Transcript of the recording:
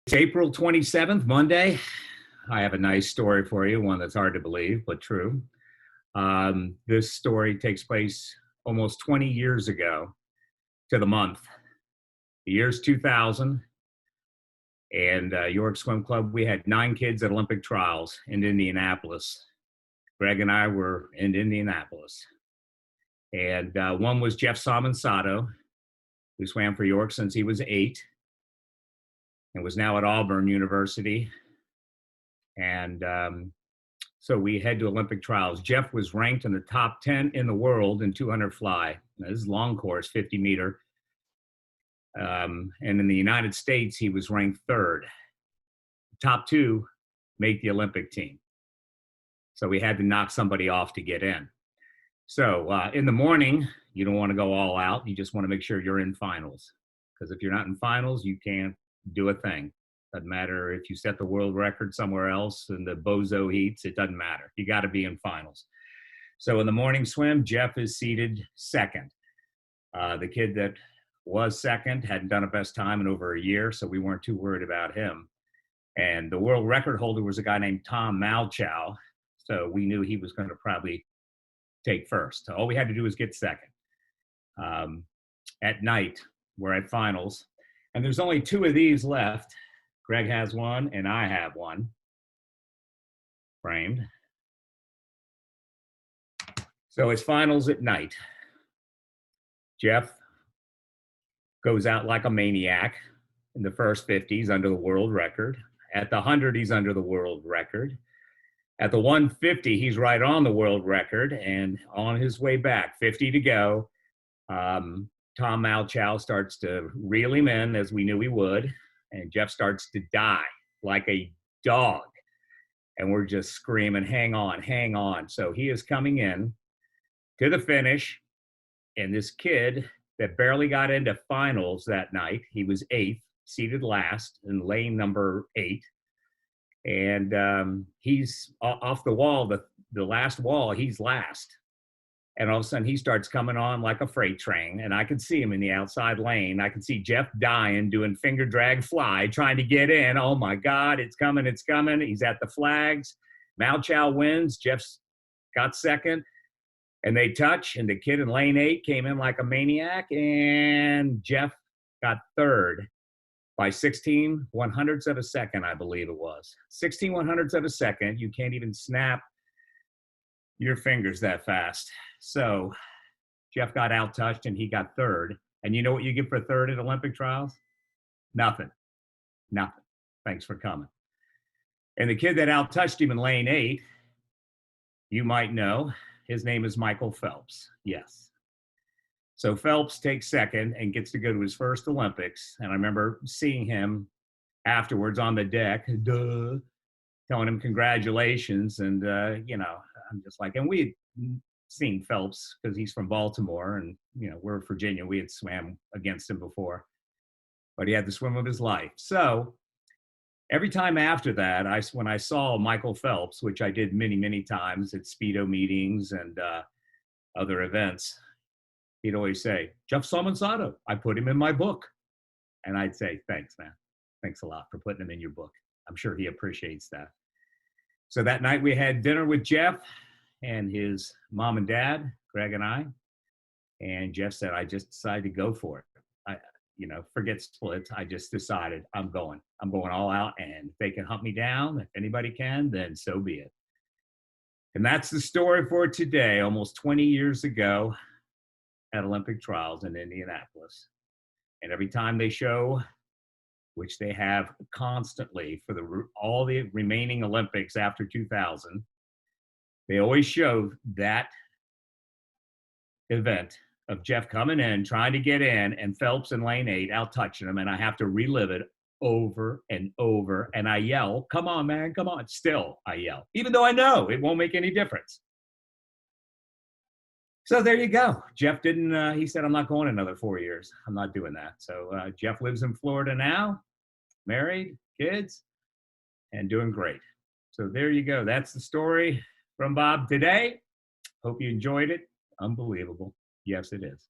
It's April 27th, Monday. I have a nice story for you, one that's hard to believe, but true. This story takes place almost 20 years ago to the month. The year's 2000, and York Swim Club, we had 9 kids at Olympic trials in Indianapolis. Greg and I were in Indianapolis. And one was Jeff Salmonsato, who swam for York since he was 8 and was now at Auburn University. And so we head to Olympic trials. Jeff was ranked in the top 10 in the world in 200 fly. Now, this is long course, 50 meter. And in the United States, he was ranked 3rd. Top 2 make the Olympic team. So we had to knock somebody off to get in. So in the morning, you don't want to go all out. You just want to make sure you're in finals. Because if you're not in finals, you can't do a thing. Doesn't matter if you set the world record somewhere else in the bozo heats, it doesn't matter. You got to be in finals. So in the morning swim, Jeff is seated 2nd. The kid that was 2nd hadn't done a best time in over a year, so we weren't too worried about him. And the world record holder was a guy named Tom Malchow, so we knew he was going to probably take 1st. So all we had to do was get 2nd. At night, we're at finals, and there's only 2 of these left. Greg has one, and I have one framed. So it's finals at night. Jeff goes out like a maniac in the first 50. He's under the world record. At the 100, he's under the world record. At the 150, he's right on the world record, and on his way back, 50 to go, Tom Malchow starts to reel him in, as we knew he would, and Jeff starts to die like a dog. And we're just screaming, hang on, hang on. So he is coming in to the finish, and this kid that barely got into finals that night, he was 8th, seated last in lane number 8. And he's off the wall, the last wall, he's last. And all of a sudden he starts coming on like a freight train, and I could see him in the outside lane. I could see Jeff dying, doing finger drag fly, trying to get in. Oh my God, it's coming, it's coming. He's at the flags. Malchow wins. Jeff's got 2nd. And they touch, and the kid in lane 8 came in like a maniac, and Jeff got 3rd by 16 100ths of a second, I believe it was. 16 100ths of a second. You can't even snap your fingers that fast. So Jeff got out-touched, and he got 3rd. And you know what you get for 3rd at Olympic trials? Nothing. Nothing. Thanks for coming. And the kid that out-touched him in lane 8, you might know, his name is Michael Phelps. Yes. So Phelps takes 2nd and gets to go to his first Olympics. And I remember seeing him afterwards on the deck, telling him congratulations. And, I'm just like, and we had seen Phelps because he's from Baltimore, and, we're in Virginia. We had swam against him before, but he had the swim of his life. So every time after that, when I saw Michael Phelps, which I did many, many times at Speedo meetings and other events, he'd always say, Jeff Salmonsato, I put him in my book. And I'd say, thanks, man. Thanks a lot for putting him in your book. I'm sure he appreciates that. So that night we had dinner with Jeff and his mom and dad, Greg and I. And Jeff said, I just decided to go for it. Forget splits. I just decided I'm going all out, and if they can hunt me down, if anybody can, then so be it. And that's the story for today, almost 20 years ago at Olympic trials in Indianapolis. And every time they show, which they have constantly for all the remaining Olympics after 2000, they always show that event of Jeff coming in, trying to get in, and Phelps in lane 8 out touching him, and I have to relive it over and over, and I yell, come on, man, come on. Still, I yell, even though I know it won't make any difference. So there you go. Jeff didn't, he said, I'm not going another 4 years. I'm not doing that. So Jeff lives in Florida now, married, kids, and doing great. So there you go. That's the story from Bob today. Hope you enjoyed it. Unbelievable. Yes, it is.